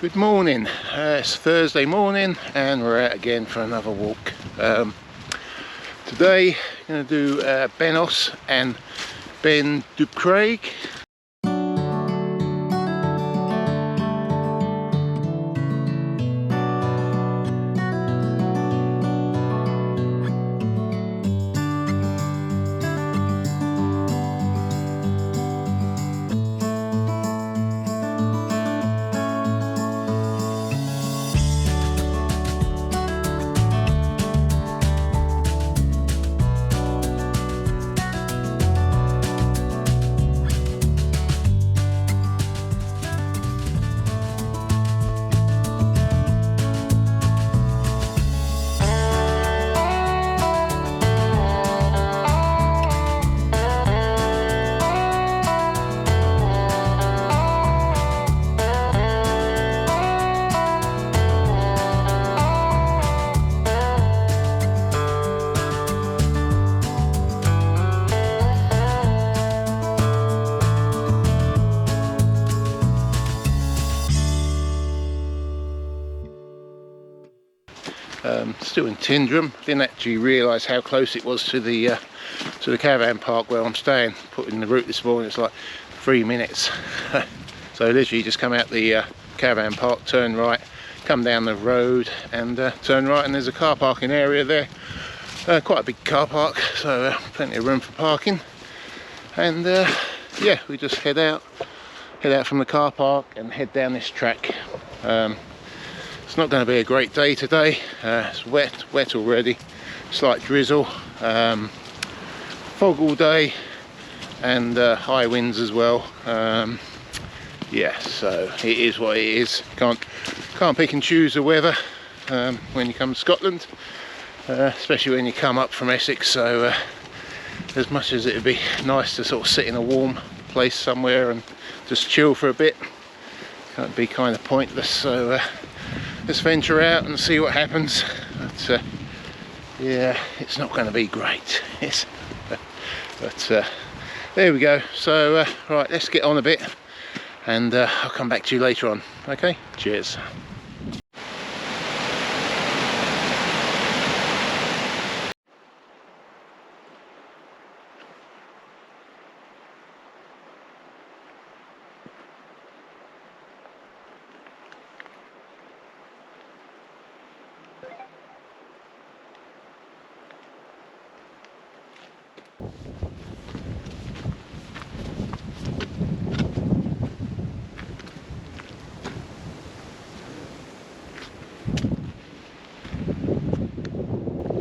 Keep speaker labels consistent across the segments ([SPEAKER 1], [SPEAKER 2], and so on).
[SPEAKER 1] Good morning, it's Thursday morning and we're out again for another walk. Today I'm going to do Ben Oss and Dubhchraig. Still in Tyndrum. Didn't actually realise how close it was to the caravan park where I'm staying. Put in the route this morning, it's like 3 minutes. So literally just come out the caravan park, turn right, come down the road and turn right, and there's a car parking area there. Quite a big car park, so plenty of room for parking. And yeah, we just head out from the car park and head down this track. It's not going to be a great day today. It's wet already, slight drizzle, fog all day, and high winds as well. Yeah, so it is what it is. Can't pick and choose the weather when you come to Scotland, especially when you come up from Essex. So as much as it would be nice to sort of sit in a warm place somewhere and just chill for a bit, can't be kind of pointless. So let's venture out and see what happens. But yeah, it's not going to be great. But there we go. So right, let's get on a bit and I'll come back to you later on. Okay, cheers.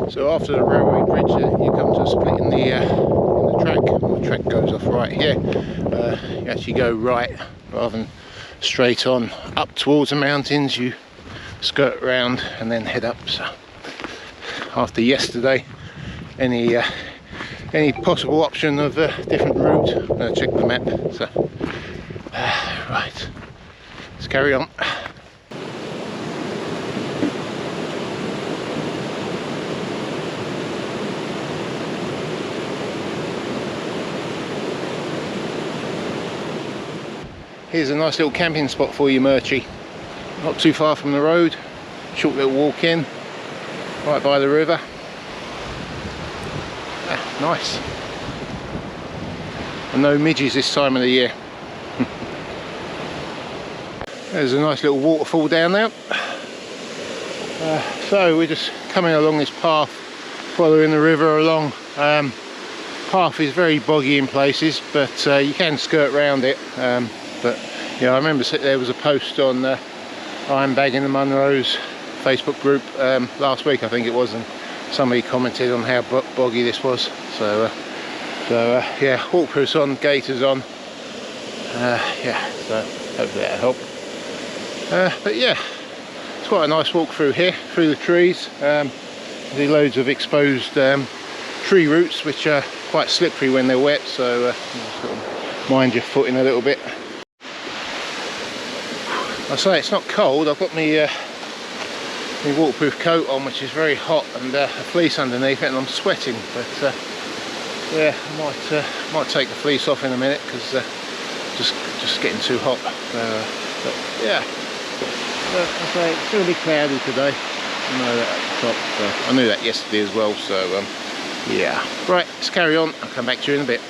[SPEAKER 1] So after the railway bridge, you come to a split in the track. The track goes off right here. You actually go right rather than straight on up towards the mountains. You skirt around and then head up. So after yesterday, any possible option of a different route, I'm going to check the map. So right, let's carry on. Here's a nice little camping spot for you, Murchie. Not too far from the road, short little walk in, right by the river. Nice. And no midges this time of the year. There's a nice little waterfall down there. So we're just coming along this path, following the river along. Path is very boggy in places, but you can skirt around it. But yeah, I remember there was a post on I'm Bagging the Munros Facebook group last week, I think it was, and somebody commented on how boggy this was. So yeah, waterproof's on, gaiters on. Yeah, so hopefully that'll help. But yeah, it's quite a nice walk through here, through the trees. There's loads of exposed tree roots which are quite slippery when they're wet, so sort of mind your footing a little bit. I say it's not cold. I've got my waterproof coat on, which is very hot, and a fleece underneath it, and I'm sweating. But yeah, I might take the fleece off in a minute because just getting too hot. But yeah, But I say it's going to be cloudy today. I know that at the top, so I knew that yesterday as well, so yeah. Right, let's carry on. I'll come back to you in a bit.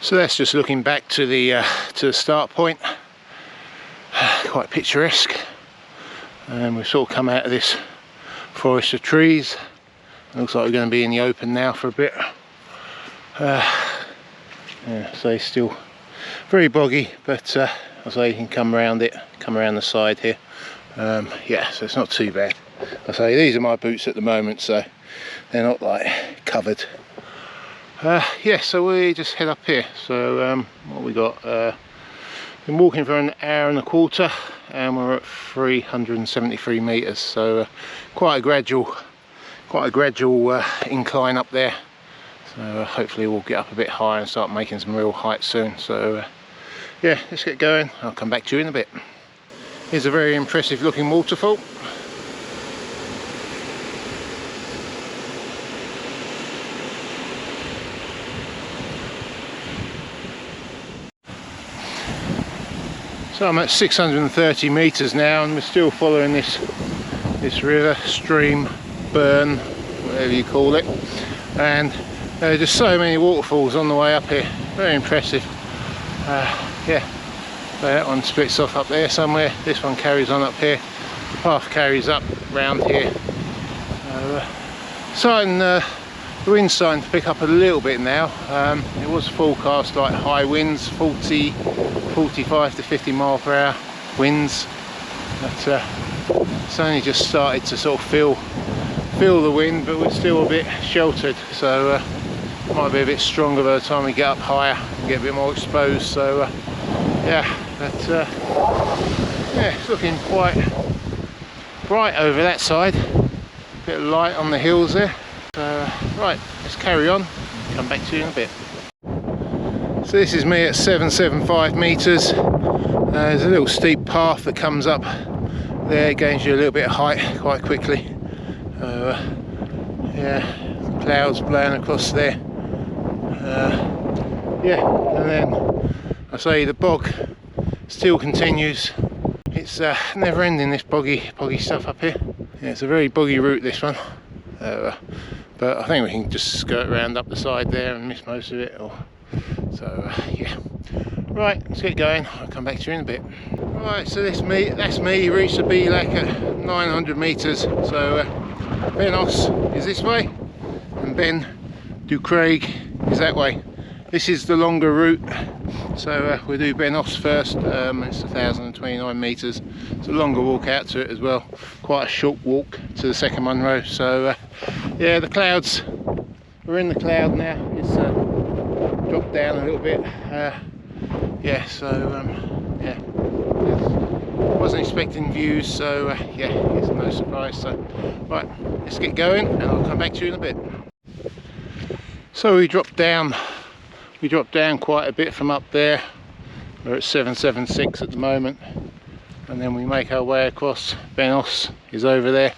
[SPEAKER 1] So that's just looking back to the start point. Quite picturesque, and we've sort of come out of this forest of trees. It looks like we're going to be in the open now for a bit. Yeah, so it's still very boggy, but I say you can come around it, come around the side here. Yeah, so it's not too bad. I say these are my boots at the moment, so they're not like covered. Yeah, so we just head up here. So what we got? Been walking for an hour and a quarter, and we're at 373 meters. So quite a gradual incline up there. So hopefully we'll get up a bit higher and start making some real height soon. So yeah, let's get going. I'll come back to you in a bit. Here's a very impressive looking waterfall. So I'm at 630 meters now, and we're still following this river, stream, burn, whatever you call it. And there are just so many waterfalls on the way up here. Very impressive. Yeah, so that one splits off up there somewhere. This one carries on up here. The path carries up round here. The wind's starting to pick up a little bit now. It was forecast like high winds, 45 to 50 mile per hour winds, but it's only just started to sort of feel the wind, but we're still a bit sheltered, so it might be a bit stronger by the time we get up higher and get a bit more exposed. So yeah, but yeah, it's looking quite bright over that side. A bit of light on the hills there. Right, let's carry on, come back to you in a bit. So this is me at 775 meters. There's a little steep path that comes up there, gains you a little bit of height quite quickly. Yeah, clouds blowing across there. Yeah, and then I say the bog still continues. It's never ending, this boggy stuff up here. Yeah, it's a very boggy route, this one. But I think we can just skirt around up the side there and miss most of it. So yeah, right, let's get going. I'll come back to you in a bit. Right, so that's me. Reached the Beinn at 900 meters. So Ben Oss is this way, and Dubhchraig is that way. This is the longer route, so we'll do Beinn Oss first. It's 1,029 meters. It's a longer walk out to it as well. Quite a short walk to the second Munro. So yeah, the clouds. We're in the cloud now. It's dropped down a little bit. Yeah, so yeah, wasn't expecting views. So yeah, it's no surprise. So right, let's get going, and I'll come back to you in a bit. So we dropped down quite a bit from up there. We're at 776 at the moment, and then we make our way across. Ben Oss is over there,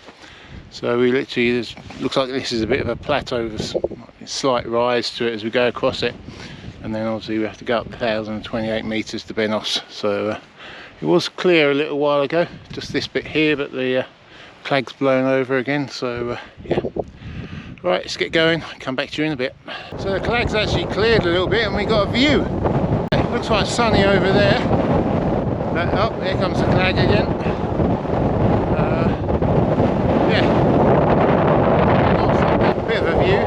[SPEAKER 1] so we literally, looks like this is a bit of a plateau, there's a slight rise to it as we go across it, and then obviously we have to go up 1,028 meters to Beinn Oss. So it was clear a little while ago, just this bit here, but the clagg's blown over again. So yeah, right, let's get going, come back to you in a bit. So the clagg's actually cleared a little bit, and we got a view. It looks like sunny over there, but oh, here comes the clag again. Yeah, a bit of a view.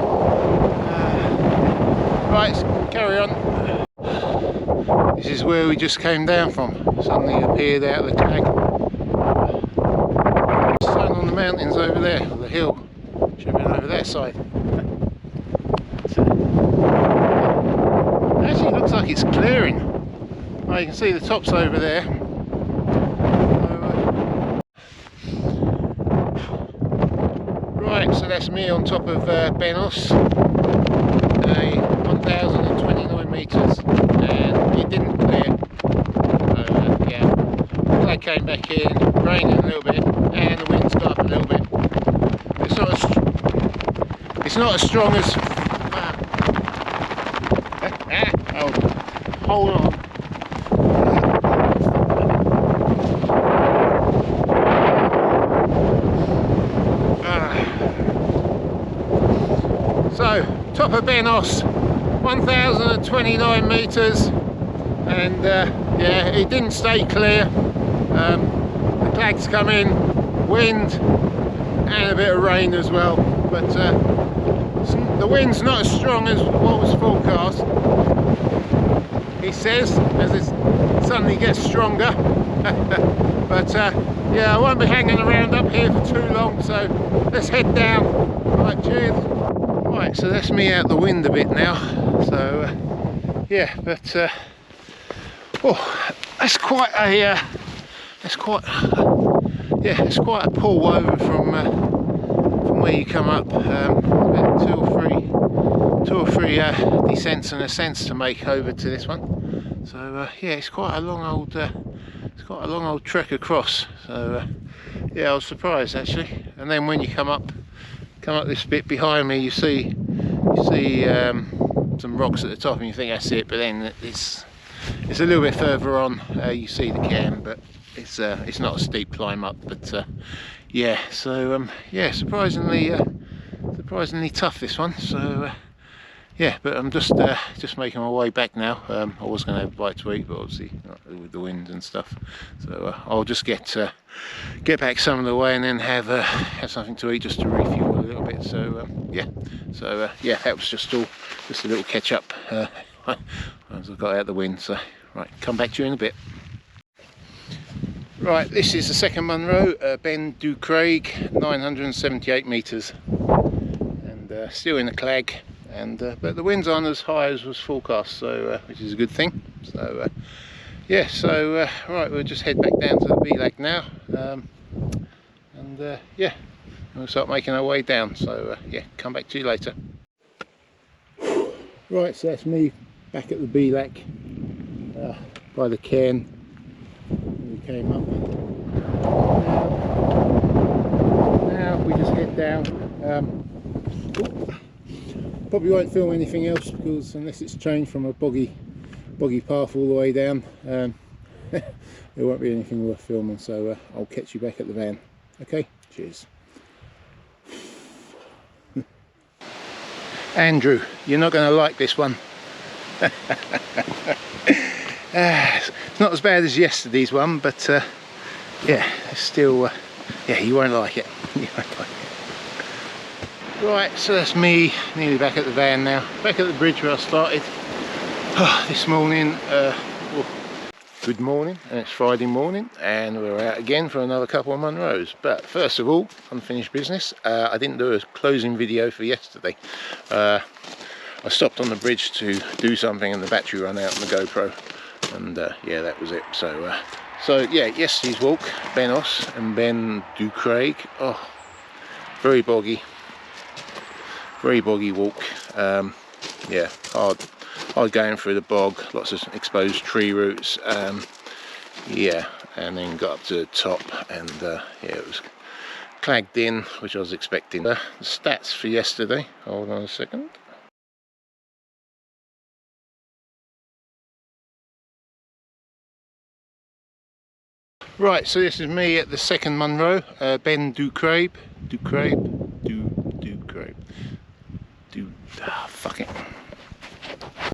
[SPEAKER 1] Right, let's carry on. This is where we just came down from. Suddenly appeared out of the clag. Sun on the mountains over there, or the hill. Should have been over that side. It actually looks like it's clearing. Oh, you can see the tops over there. that's me on top of Ben Oss, 1029 metres, and it didn't clear. So yeah, the clag came back in, rained a little bit, and the wind's got up a little bit. It's not as strong as. Hold on. So, top of Ben Oss, 1029 metres, and yeah, it didn't stay clear. The clags come in, wind, and a bit of rain as well, but the wind's not as strong as what was forecast. He says, as it suddenly gets stronger. But yeah, I won't be hanging around up here for too long, so let's head down. Right, cheers. Right, so that's me out the wind a bit now. So yeah, but oh, that's quite a it's quite a pull over from where you come up. About two or three descents and ascents to make over to this one. So yeah, it's quite a long old trek across. So yeah, I was surprised actually. And then when you come up this bit behind me, you see some rocks at the top, and you think that's it. But then it's a little bit further on. You see the cairn, but it's not a steep climb up. But yeah, so yeah, surprisingly tough this one. So yeah, but I'm just making my way back now. I was going to have a bite to eat, but obviously not with the wind and stuff. So I'll just get back some of the way and then have something to eat just to refuel a little bit. So yeah, yeah, that was just a little catch up as I got out the wind. So right, come back to you in a bit. Right, this is the second Munro, Dubhchraig, 978 metres, and still in the clag. And but the wind's on as high as was forecast, so which is a good thing. So yeah, so right, we'll just head back down to the Beinn now, and yeah, we'll start making our way down. So yeah, come back to you later. Right, so that's me back at the Beinn by the cairn. We came up. Now we just head down. Probably won't film anything else, because unless it's changed from a boggy path all the way down, there won't be anything worth filming. So I'll catch you back at the van. Okay, cheers. Andrew, you're not going to like this one. It's not as bad as yesterday's one, but yeah, it's still yeah, you won't like it. You won't like it. Right, so that's me nearly back at the van now, back at the bridge where I started this morning. Well, good morning, and it's Friday morning, and we're out again for another couple of Munros. But first of all, unfinished business. I didn't do a closing video for yesterday. I stopped on the bridge to do something and the battery ran out on the GoPro, and yeah, that was it. So yeah, yesterday's walk, Ben Oss and Dubhchraig. Oh, very boggy walk. Yeah, hard going through the bog, lots of exposed tree roots. Yeah, and then got up to the top, and yeah, it was clagged in, which I was expecting. The stats for yesterday, hold on a second. Right, so this is me at the second Munro, Dubhchraig. Fuck it.